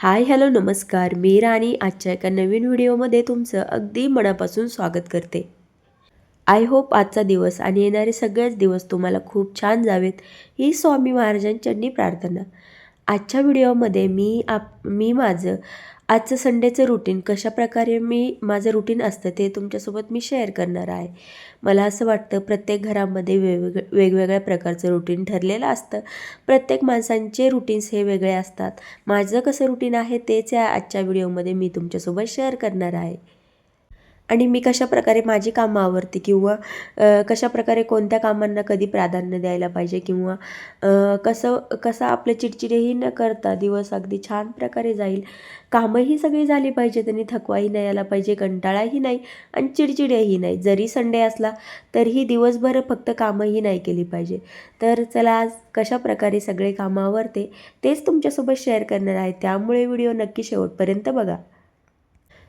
Hi hello नमस्कार. मी राणी आजच्या एका नवीन व्हिडिओमध्ये तुमचं अगदी मनापासून स्वागत करते. आय होप आजचा दिवस आणि येणारे सगळेच दिवस तुम्हाला खूप छान जावेत ही स्वामी महाराजांच्यांनी प्रार्थना. आजच्या व्हिडिओमध्ये मी माझं आजचं संडेचं रुटीन कशाप्रकारे माझं रुटीन असतं ते तुमच्यासोबत मी शेअर करणार आहे. मला असं वाटतं प्रत्येक घरामध्ये वेगवेगळ्या प्रकारचं रुटीन ठरलेलं असतं. प्रत्येक माणसांचे रुटीन्स हे वेगळे असतात. माझं कसं रुटीन आहे तेच या आजच्या व्हिडिओमध्ये मी तुमच्यासोबत शेअर करणार आहे. आणि मी कशाप्रकारे माझी कामं आवरते किंवा कशाप्रकारे कोणत्या कामांना कधी प्राधान्य द्यायला पाहिजे किंवा कसं आपलं चिडचिडेही न करता दिवस अगदी छान प्रकारे जाईल. कामंही सगळी झाली पाहिजेत आणि थकवाही नाही आला पाहिजे, कंटाळाही नाही आणि चिडचिडेही नाही. जरी संडे असला तरीही दिवसभर फक्त कामंही नाही केली पाहिजे. तर चला आज कशाप्रकारे सगळे कामं आवरते तेच तुमच्यासोबत शेअर करणार आहे. त्यामुळे व्हिडिओ नक्की शेवटपर्यंत बघा.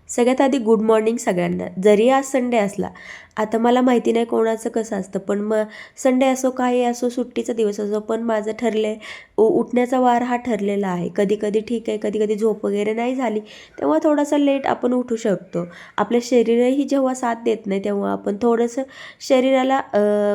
सगळ्यात आधी गुड मॉर्निंग सगळ्यांना. जरी आज संडे असला, आता मला माहिती नाही कोणाचं कसं असतं, पण मग संडे असो काही असो सुट्टीचा दिवस असो, पण माझं ठरलं आहे उठण्याचा वार हा ठरलेला आहे. कधी कधी ठीक आहे, कधी कधी झोप वगैरे नाही झाली तेव्हा थोडासा लेट आपण उठू शकतो. आपलं शरीरही जेव्हा साथ देत नाही तेव्हा आपण थोडंसं शरीराला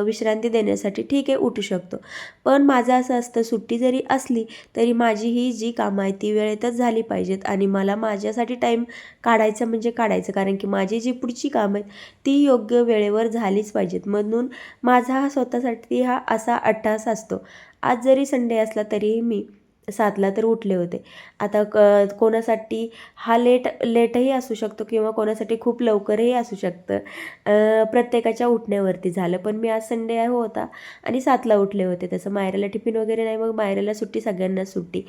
विश्रांती देण्यासाठी ठीक आहे उठू शकतो. पण माझं असं असतं सुट्टी जरी असली तरी माझी ही जी कामं आहे ती वेळेतच झाली पाहिजेत आणि मला माझ्यासाठी टाईम काढायचं म्हणजे काढायचं, कारण की माझी जी पुढची कामं आहेत ती योग्य वेळेवर झालीच पाहिजेत. म्हणून माझा हा स्वतःसाठी हा असा अट्टाहास असतो. आज जरी संडे असला तरीही मी 7ला तर उठले होते. आता कोणासाठी हा लेटही असू शकतो किंवा कोणासाठी खूप लवकरही असू शकतं. प्रत्येकाच्या उठण्यावरती झालं. पण मी आज संडे होता आणि 7ला उठले होते. तसं मायराला टिफिन वगैरे नाही, मग मायराला सुट्टी, सगळ्यांनाच सुट्टी.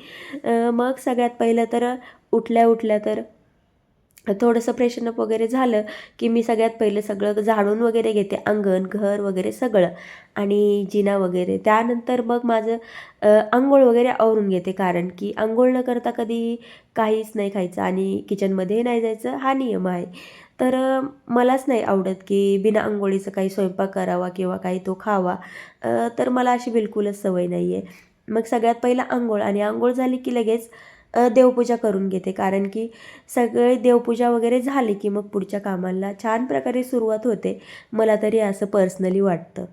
मग सगळ्यात पहिलं तर उठल्या तर थोडंसं फ्रेशनअप वगैरे झालं की मी सगळ्यात पहिलं सगळं झाडून वगैरे घेते, अंगण घर वगैरे सगळं आणि जिना वगैरे. त्यानंतर मग माझं अंघोळ वगैरे आवरून घेते, कारण की अंघोळ न करता कधी काहीच नाही खायचं आणि किचनमध्ये नाही जायचं हा नियम आहे. तर मलाच नाही आवडत की बिना अंघोळीचं काही स्वयंपाक करावा किंवा काही तो खावा. तर मला अशी बिलकुलच सवय नाही आहे. मग सगळ्यात पहिलं अंघोळ, आणि अंघोळ झाली की लगेच देवपूजा करून घेते, कारण की सगळे देवपूजा वगैरे झाली की मग पुढच्या कामाला छान प्रकारे सुरुवात होते. मला तरी असं पर्सनली वाटतं.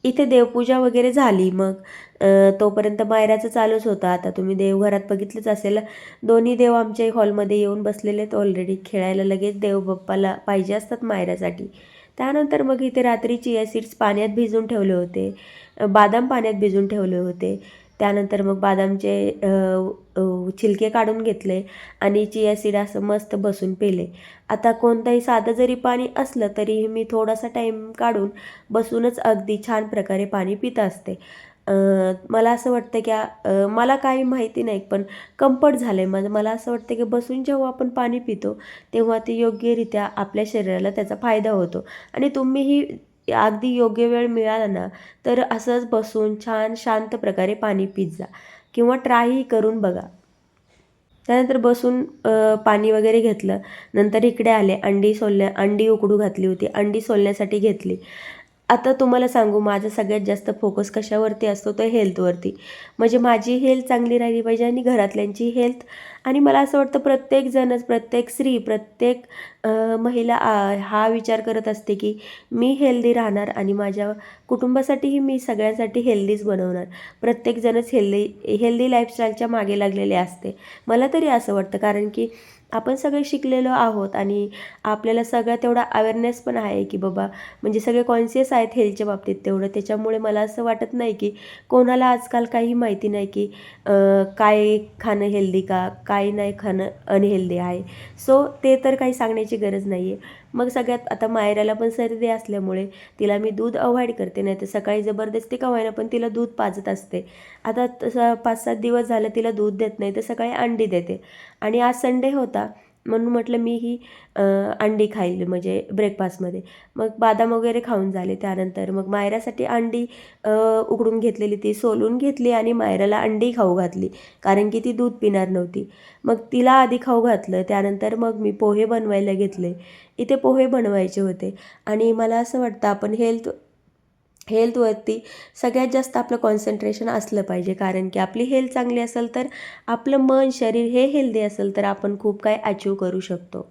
इथे देवपूजा वगैरे झाली मग तोपर्यंत मायराचं चालूच होतं. आता तुम्ही देवघरात बघितलंच असेल, दोन्ही देव आमच्या हॉलमध्ये येऊन बसलेले आहेत ऑलरेडी. खेळायला लगेच देव बाप्पाला पाहिजे असतात मायरासाठी. त्यानंतर मग इथे रात्री चिया सीड्स पाण्यात भिजवून ठेवले होते, बादाम पाण्यात भिजवून ठेवले होते. त्यानंतर मग बादामचे छिलके काढून घेतले आणि चिया सीड असं मस्त बसून पेले. आता कोणतंही साधं जरी पाणी असलं तरीही मी थोडासा टाईम काढून बसूनच अगदी छान प्रकारे पाणी पित असते. मला असं वाटतं की मला काही माहिती नाही, पण कम्फर्ट झालं आहे माझं. मला असं वाटतं की बसून जेव्हा आपण पाणी पितो तेव्हा ते योग्यरित्या आपल्या शरीराला त्याचा फायदा होतो. आणि तुम्हीही अगदी योग्य वेळ मिळाला ना तर असंच बसून छान शांत प्रकारे पाणी पित जा किंवा ट्रायही करून बघा. त्यानंतर बसून पाणी वगैरे घेतलं. नंतर इकडे आले, अंडी उकडू घातली होती, अंडी सोलण्यासाठी घेतली. आता तुम्हाला सांगू, माझा सगळ्यात जास्त फोकस कशावरती असतो तर हेल्थवरती. म्हणजे माझी हेल्थ चांगली राहिली पाहिजे आणि घरातल्यांची हेल्थ. आणि मला असं वाटतं प्रत्येक प्रत्येक स्त्री, प्रत्येक महिला हा विचार करत असते की मी हेल्दी राहणार आणि माझ्या कुटुंबासाठीही मी सगळ्यांसाठी हेल्दीच बनवणार. प्रत्येकजणच हेल्दी लाईफस्टाईलच्या मागे लागलेले असते. मला तरी असं वाटतं, कारण की आपण सगळे शिकलेलो आहोत आणि आपल्याला सगळा तेवढा अवेअरनेस पण आहे की बाबा, म्हणजे सगळे कॉन्शियस आहेत हेल्थच्या बाबतीत तेवढं. त्याच्यामुळे मला असं वाटत नाही की कोणाला आजकाल काही माहिती नाही की काय खाणं हेल्दी काय नाही खाणं अनहेल्दी आहे. सो ते तर काही सांगण्याची गरज नाही आहे. मग सगळ्यात आता मायराला पण सर्दी असल्यामुळे तिला मी दूध अवॉइड करते, नाही तर सकाळी जबरदस्ती का होईना पण तिला दूध पाजत असते. आता तसं 5-7 दिवस झालं तिला दूध देत नाही, तर सकाळी अंडी देते. आणि आज संडे होता म्हणून म्हटलं मी ही अंडी खाईल म्हणजे ब्रेकफास्टमध्ये. मग बादाम वगैरे खाऊन झाले. त्यानंतर मग मायरासाठी अंडी उकडून घेतलेली ती सोलून घेतली आणि मायराला अंडी खाऊ घातली, कारण की ती दूध पिणार नव्हती. मग तिला आधी खाऊ घातलं. त्यानंतर मग मी पोहे बनवायला घेतले. इथे पोहे बनवायचे होते आणि मला असं वाटतं आपण हेल्थवरती सगळ्यात जास्त आपलं कॉन्सन्ट्रेशन असलं पाहिजे, कारण की आपली हेल्थ चांगली असेल तर आपलं मन शरीर हे हेल्दी असेल तर आपण खूप काही अचीव करू शकतो.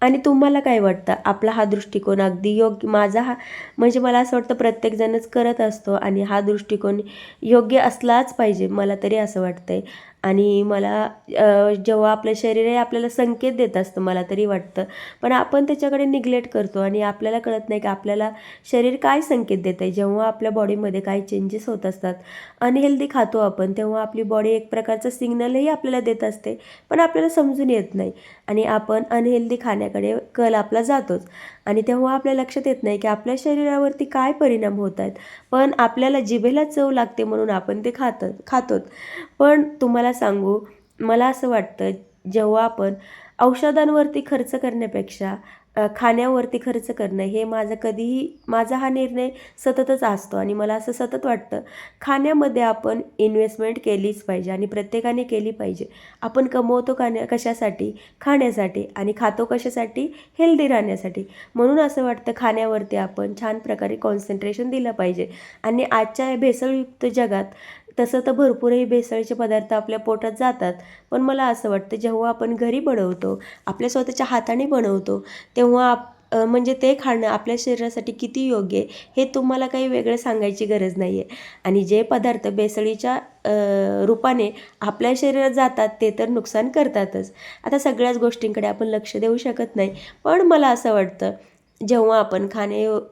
आणि तुम्हाला काय वाटतं? आपला हा दृष्टिकोन अगदी योग्य माझा हा म्हणजे मला असं वाटतं प्रत्येकजणच करत असतो आणि हा दृष्टिकोन योग्य असलाच पाहिजे, मला तरी असं वाटतंय. आणि मला जेव्हा आपलं शरीरही आपल्याला संकेत देत असतं मला तरी वाटतं, पण आपण त्याच्याकडे निग्लेक्ट करतो आणि आपल्याला कळत नाही की आपल्याला शरीर काय संकेत देत आहे. जेव्हा आपल्या बॉडीमध्ये काही चेंजेस होत असतात, अनहेल्दी खातो आपण, तेव्हा आपली बॉडी एक प्रकारचं सिग्नलही आपल्याला देत असते, पण आपल्याला समजून येत नाही. आणि आपण अनहेल्दी खाण्याकडे कल आपला जातोच आणि तेव्हा आपल्या लक्षात येत नाही की आपल्या शरीरावरती काय परिणाम होत आहेत. पण आपल्याला जिभेला चव लागते म्हणून आपण ते खातोच. पण तुम्हाला सांगू, मला असं वाटतं जेव्हा आपण औषधांवरती खर्च करण्यापेक्षा खाण्यावरती खर्च करणं हे माझा हा निर्णय सततच असतो आणि मला असं सतत वाटतं खाण्यामध्ये आपण इन्व्हेस्टमेंट केलीच पाहिजे आणि प्रत्येकाने केली पाहिजे. आपण कमवतो कशासाठी? खाण्यासाठी आणि खातो कशासाठी? हेल्दी राहण्यासाठी. म्हणून असं वाटतं खाण्यावरती आपण छान प्रकारे कॉन्सन्ट्रेशन दिलं पाहिजे. आणि आजच्या या भेसळयुक्त जगात तसं तर भरपूरही भेसळीचे पदार्थ आपल्या पोटात जातात. पण मला असं वाटतं जेव्हा आपण घरी बनवतो, आपल्या स्वतःच्या हाताने बनवतो, तेव्हा म्हणजे ते खाणं आपल्या शरीरासाठी किती योग्य आहे, हे तुम्हाला काही वेगळं सांगायची गरज नाही आहे. आणि जे पदार्थ भेसळीच्या रूपाने आपल्या शरीरात जातात ते तर नुकसान करतातच. आता सगळ्याच गोष्टींकडे आपण लक्ष देऊ शकत नाही. पण मला असं वाटतं जेव्हा आपण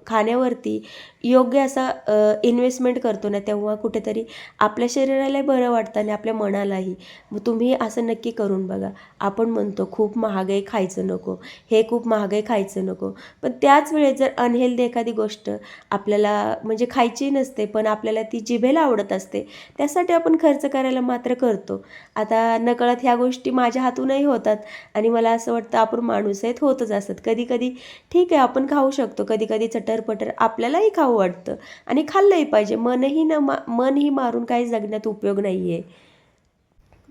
खाण्यावरती योग्य असा इन्व्हेस्टमेंट करतो ना, तेव्हा कुठेतरी आपल्या शरीरालाही बरं वाटतं आणि आपल्या मनालाही. मग तुम्ही असं नक्की करून बघा. आपण म्हणतो खूप महागही खायचं नको, हे खूप महागही खायचं नको. पण त्याच वेळेस जर अनहेल्दी एखादी गोष्ट आपल्याला म्हणजे खायची नसते, पण आपल्याला ती जिभेला आवडत असते, त्यासाठी आपण खर्च करायला मात्र करतो. आता नकळत ह्या गोष्टी माझ्या हातूनही होतात आणि मला असं वाटतं आपण माणूस आहेत, होतच असतात. कधी-कधी ठीक आहे आपण खाऊ शकतो, कधी-कधी चटर-पटर आपल्यालाही खाऊ वाटतं आणि खाल्लंही पाहिजे. मनही मारून काही जगण्यात उपयोग नाही आहे.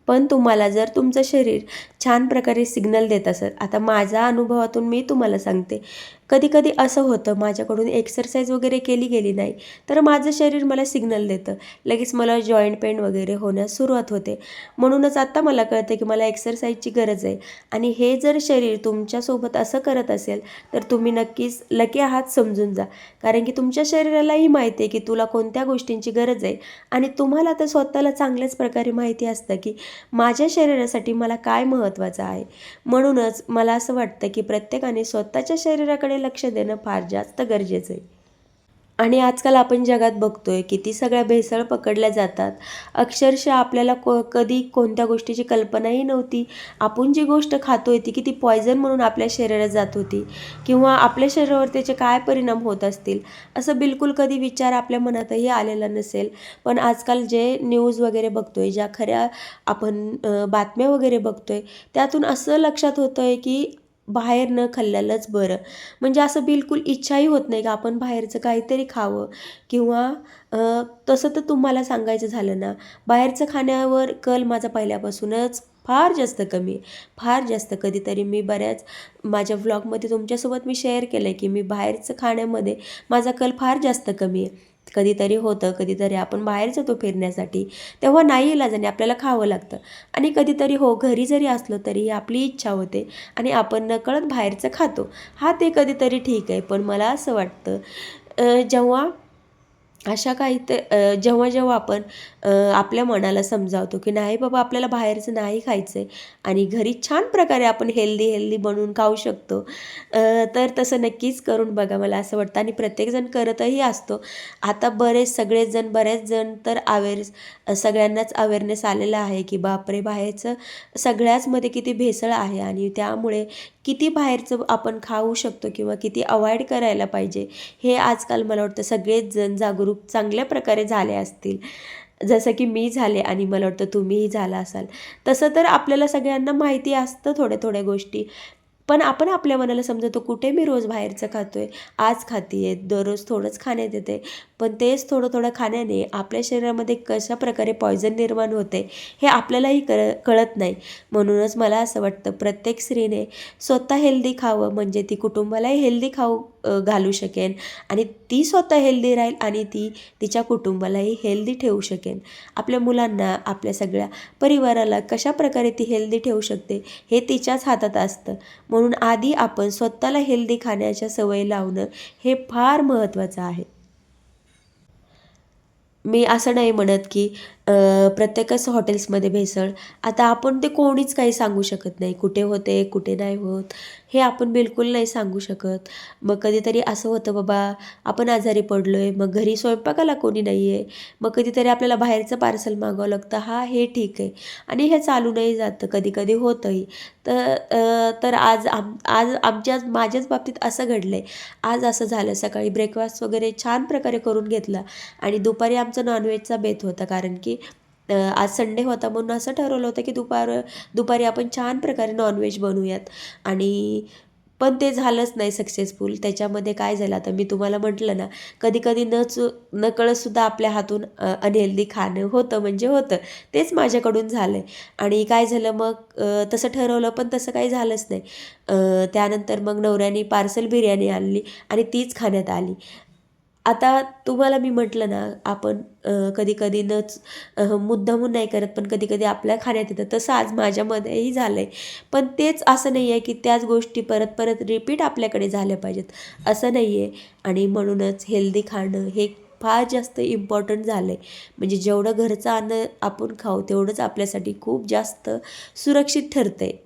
पण तुम्हाला जर तुमचं शरीर छान प्रकारे सिग्नल देत असेल, आता माझ्या अनुभवातून मी तुम्हाला सांगते, कधी-कधी असं होतं माझ्याकडून एक्सरसाइज वगैरे केली गेली नाही, तर माझं शरीर मला सिग्नल देतं. लगेच मला जॉईंट पेन वगैरे होण्यास सुरुवात होते. म्हणूनच आत्ता मला कळतं की मला एक्सरसाइजची गरज आहे आणि हे जर शरीर तुमच्यासोबत असं करत असेल, तर तुम्ही नक्कीच लकी आहात समजून जा. कारण की तुमच्या शरीरालाही माहिती आहे की तुला कोणत्या गोष्टींची गरज आहे आणि तुम्हाला तर स्वतःला चांगल्याच प्रकारे माहिती असतं की माझ्या शरीरासाठी मला काय महत्त्वाचं आहे. म्हणूनच मला असं वाटतं की प्रत्येकाने स्वतःच्या शरीराकडे लक्ष देणं फार जास्त गरजेचं आहे. आणि आजकाल आपण जगात बघतोय किती सगळ्या भेसळ पकडल्या जातात. अक्षरशः आपल्याला कधी कोणत्या गोष्टीची कल्पनाही नव्हती. आपण जी गोष्ट खातोय ती किती पॉयझन म्हणून आपल्या शरीरात जात होती किंवा आपल्या शरीरावर त्याचे काय परिणाम होत असतील, असं बिलकुल कधी विचार आपल्या मनातही आलेला नसेल. पण आजकाल जे न्यूज वगैरे बघतोय, ज्या खऱ्या आपण बातम्या वगैरे बघतोय, त्यातून असं लक्षात होतंय की बाहेर न खाल्लेलंच बरं. म्हणजे असं बिलकुल इच्छाही होत नाही की आपण बाहेरचं काहीतरी खावं किंवा अ, तसं तर तुम्हाला सांगायचं झालं ना, बाहेरचं खाण्यावर कल माझा पहिल्यापासूनच फार जास्त कमी आहे. फार जास्त. कधीतरी मी बऱ्याच माझ्या व्लॉगमध्ये तुमच्यासोबत मी शेअर केलं आहे की मी बाहेरचं खाण्यामध्ये माझा कल फार जास्त कमी आहे. कधीतरी होतं, कधीतरी आपण बाहेर जातो फिरण्यासाठी, तेव्हा नाईलाजाने आपल्याला खावं लागतं आणि कधीतरी हो, घरी जरी असलो तरीही आपली इच्छा होते आणि आपण नकळत बाहेरचं खातो. हां, ते कधीतरी ठीक आहे. पण मला असं वाटतं जेव्हा अशा काही ते जेव्हा आपण आपल्या मनाला समजावतो की नाही बाबा आपल्याला बाहेरचं नाही खायचं आहे आणि घरी छान प्रकारे आपण हेल्दी बनवून खाऊ शकतो, तर तसं नक्कीच करून बघा मला असं वाटतं आणि प्रत्येकजण करतही असतो. आता बरेच जण तर सगळ्यांनाच अवेअरनेस आलेला आहे की बापरे बाहेरचं सगळ्याचमध्ये किती भेसळ आहे आणि त्यामुळे किती बाहेरचं आपण खाऊ शकतो किंवा किती अवॉइड करायला पाहिजे, हे आजकाल मला वाटतं सगळेच जण जागरूक चांगल्या प्रकारे झाले असतील. जसं की मी झाले आणि मला वाटतं तुम्हीही झाला असाल. तसं तर आपल्याला सगळ्यांना माहिती असतं थोड्या-थोड्या गोष्टी. पण आपण आपल्या मनाला समजवतो कुठे मी रोज बाहेरचं खातोय, आज खाते आहे, दररोज थोडंच खाण्यात येते. पण तेच थोडं थोडं खाण्याने आपल्या शरीरामध्ये कशा प्रकारे पॉयझन निर्माण होते हे आपल्यालाही कळत नाही. म्हणूनच मला असं वाटतं प्रत्येक स्त्रीने स्वतः हेल्दी खावं, म्हणजे ती कुटुंबालाही हेल्दी खाऊ घालू शकेन आणि ती स्वतः हेल्दी राहील आणि ती तिच्या कुटुंबालाही हेल्दी ठेवू शकेन. आपल्या मुलांना, आपल्या सगळ्या परिवाराला कशा प्रकारे ती हेल्दी ठेवू शकते हे तिच्याच हातात असतं. म्हणून आधी आपण स्वतःला हेल्दी खाण्याच्या सवयी लावणं हे फार महत्त्वाचं आहे. मी असं नाही म्हणत की प्रत्येकच हॉटेल्समध्ये भेसळ. आता आपण ते कोणीच काही सांगू शकत नाही. कुठे होते, कुठे नाही होत, हे आपण बिलकुल नाही सांगू शकत. मग कधीतरी असं होतं बाबा, आपण आजारी पडलो आहे, मग घरी स्वयंपाकाला कोणी नाही आहे. मग कधीतरी आपल्याला बाहेरचं पार्सल मागवावं लागतं. हां, हे ठीक आहे आणि हे चालूनही जातं, कधी-कधी होतंही. तर आज माझ्याच बाबतीत असं घडलं आहे. आज असं झालं, सकाळी ब्रेकफास्ट वगैरे छान प्रकारे करून घेतला आणि दुपारी आमचा नॉनव्हेजचा बेत होता, कारण की आज संडे होता म्हणून असं ठरवलं होतं की दुपारी आपण छान प्रकारे नॉनव्हेज बनवूयात आणि पण ते झालंच नाही सक्सेसफुल. त्याच्यामध्ये काय झालं, आता मी तुम्हाला म्हटलं ना, कधी-कधी नकळतसुद्धा आपल्या हातून अनहेल्दी खाणं होतं म्हणजे होतं. तेच माझ्याकडून झालं आहे आणि काय झालं मग तसं ठरवलं पण तसं काही झालंच नाही. त्यानंतर मग नवऱ्याने पार्सल बिर्याणी आणली आणि तीच खाण्यात आली. आता तुम्हाला मी म्हटलं ना, आपण कधी-कधी मुद्दामून नाही करत, पण कधी-कधी आपल्या खाण्यात येतं. तसं आज माझ्यामध्येही झालं आहे. पण तेच असं नाही आहे की त्याच गोष्टी परत-परत रिपीट आपल्याकडे झाल्या पाहिजेत, असं नाही आहे. आणि म्हणूनच हेल्दी खाणं हे फार जास्त इम्पॉर्टंट झालं आहे. म्हणजे जेवढं घरचं अन्न आपण खाऊ, तेवढंच आपल्यासाठी खूप जास्त सुरक्षित ठरतं आहे.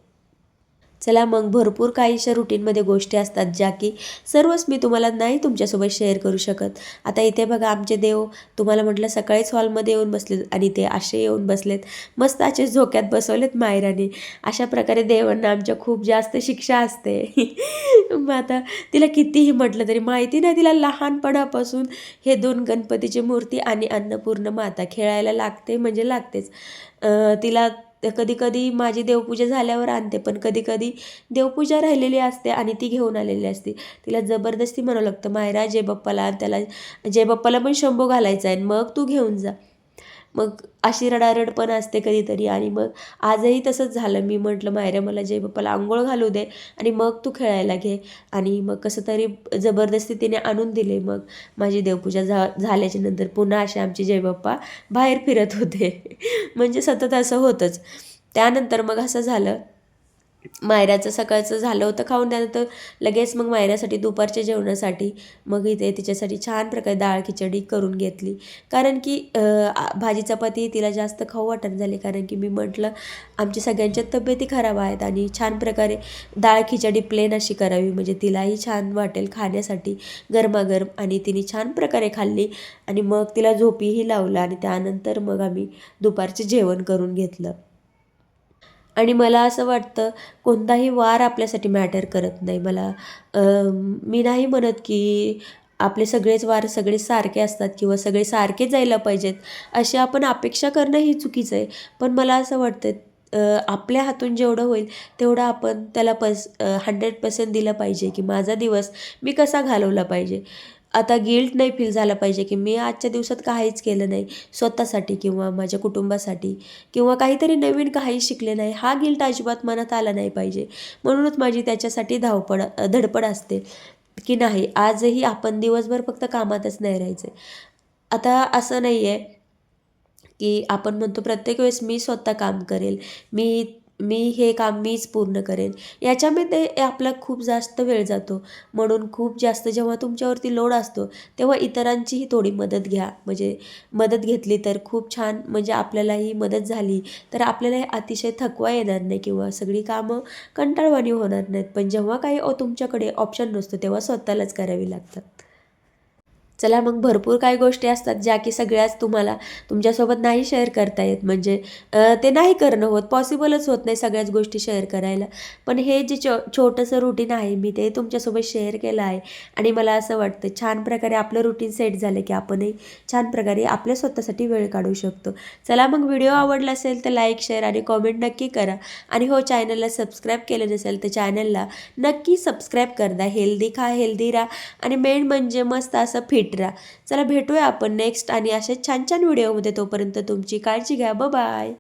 चला मग भरपूर काहीशा रुटीनमध्ये गोष्टी असतात ज्या की सर्वच मी तुम्हाला नाही तुमच्यासोबत शेअर करू शकत. आता इथे बघा आमचे देव, तुम्हाला म्हटलं सकाळीच हॉलमध्ये येऊन बसलेत आणि ते असे येऊन बसलेत, मस्त असे झोक्यात बसवलेत मायराने. अशा प्रकारे देवांना आमच्या खूप जास्त शिक्षा असते. मग आता तिला कितीही म्हटलं तरी माहिती नाही, तिला लहानपणापासून हे 2 गणपतीची मूर्ती आणि अन्नपूर्णा माता खेळायला लागते म्हणजे लागतेच. तिला कधी-कधी माझी देवपूजा झाल्यावर आणते, पण कधी-कधी देवपूजा राहिलेली असते आणि ती घेऊन आलेली असते. तिला जबरदस्ती म्हणावं लागतं, "मायरा जय बाप्पाला." त्याला जय बाप्पाला पण शंभो घालायचा आहे, मग तू घेऊन जा. मग अशी रडारड पण असते कधीतरी आणि मग आजही तसंच झालं. मी म्हटलं, "मायरा मला जय बाप्पाला अंघोळ घालू दे आणि मग तू खेळायला घे." आणि मग कसं तरी जबरदस्ती तिने आणून दिले. मग माझी देवपूजा झाल्याच्या नंतर पुन्हा असे आमचे जय बाप्पा बाहेर फिरत होते. म्हणजे सतत असं होतंच. त्यानंतर मग असं झालं, मायराचं सकाळचं झालं होतं खाऊन, त्यानंतर लगेच मग मायरासाठी दुपारच्या जेवणासाठी मग इथे तिच्यासाठी छान प्रकारे डाळ खिचडी करून घेतली. कारण की भाजी चपाती तिला जास्त खाऊ वाटत झाली, कारण की मी म्हटलं आमची सगळ्यांच्या तब्येती खराब आहेत आणि छान प्रकारे डाळ खिचडी प्लेन अशी करावी म्हणजे तिलाही छान वाटेल खाण्यासाठी गरमागरम. आणि तिने छान प्रकारे खाल्ली आणि मग तिला झोपीही लावलं आणि त्यानंतर मग आम्ही दुपारचे जेवण करून घेतलं. आणि मला असं वाटतं कोणताही वार आपल्यासाठी मॅटर करत नाही. मी नाही म्हणत की आपले सगळेच वार सगळे सारखे असतात किंवा सगळे सारखे जायला पाहिजेत, अशी आपण अपेक्षा करणं ही चुकीचं आहे. पण मला असं वाटतं आपल्या हातून जेवढं होईल तेवढं आपण त्याला 100% दिलं पाहिजे की माझा दिवस मी कसा घालवला पाहिजे. आता गिल्ट नाही फील झाला पाहिजे की मी आजच्या दिवसात काहीच केलं नाही स्वतःसाठी किंवा माझ्या कुटुंबासाठी किंवा काहीतरी नवीन काही शिकले नाही, हा गिल्ट अजिबात मनात आला नाही पाहिजे. म्हणूनच माझी त्याच्यासाठी धडपड असते की नाही, आजही आपण दिवसभर फक्त कामातच नाही राहायचं. आता असं नाही आहे की आपण म्हणतो प्रत्येक वेळेस मी स्वतः काम करेल, मी मी हे काम मीच पूर्ण करेन. याच्यामध्ये आपला खूप जास्त वेळ जातो. म्हणून खूप जास्त जेव्हा तुमच्यावरती लोड असतो, तेव्हा इतरांचीही थोडी मदत घ्या. म्हणजे मदत घेतली तर खूप छान, म्हणजे आपल्यालाही मदत झाली तर आपल्यालाही अतिशय थकवा येणार नाही किंवा सगळी कामं कंटाळवाणी होणार नाहीत. पण जेव्हा काही तुमच्याकडे ऑप्शन नसतो, तेव्हा स्वतःलाच करावी लागतात. चला मग भरपूर काही गोष्टी असतात ज्या की सगळ्याच तुम्हाला तुमच्यासोबत नाही शेअर करता येत. म्हणजे ते नाही करणं होत, पॉसिबलच होत नाही सगळ्याच गोष्टी शेअर करायला. पण हे जे छोटंसं रुटीन आहे मी ते तुमच्यासोबत शेअर केलं आहे आणि मला असं वाटतं छान प्रकारे आपलं रुटीन सेट झालं की आपणही छान प्रकारे आपल्या स्वतःसाठी वेळ काढू शकतो. चला मग व्हिडिओ आवडला असेल तर लाईक, शेअर आणि कॉमेंट नक्की करा. आणि हो, चॅनलला सबस्क्राईब केलं नसेल तर चॅनलला नक्की सबस्क्राईब करा. हेल्दी खा, हेल्दी राहा आणि मेन म्हणजे मस्त असं फिट फिट राहा. चला भेटूया आपण नेक्स्ट आणि अशा छान छान व्हिडिओमध्ये. तोपर्यंत तुमची काळजी घ्या. बाय.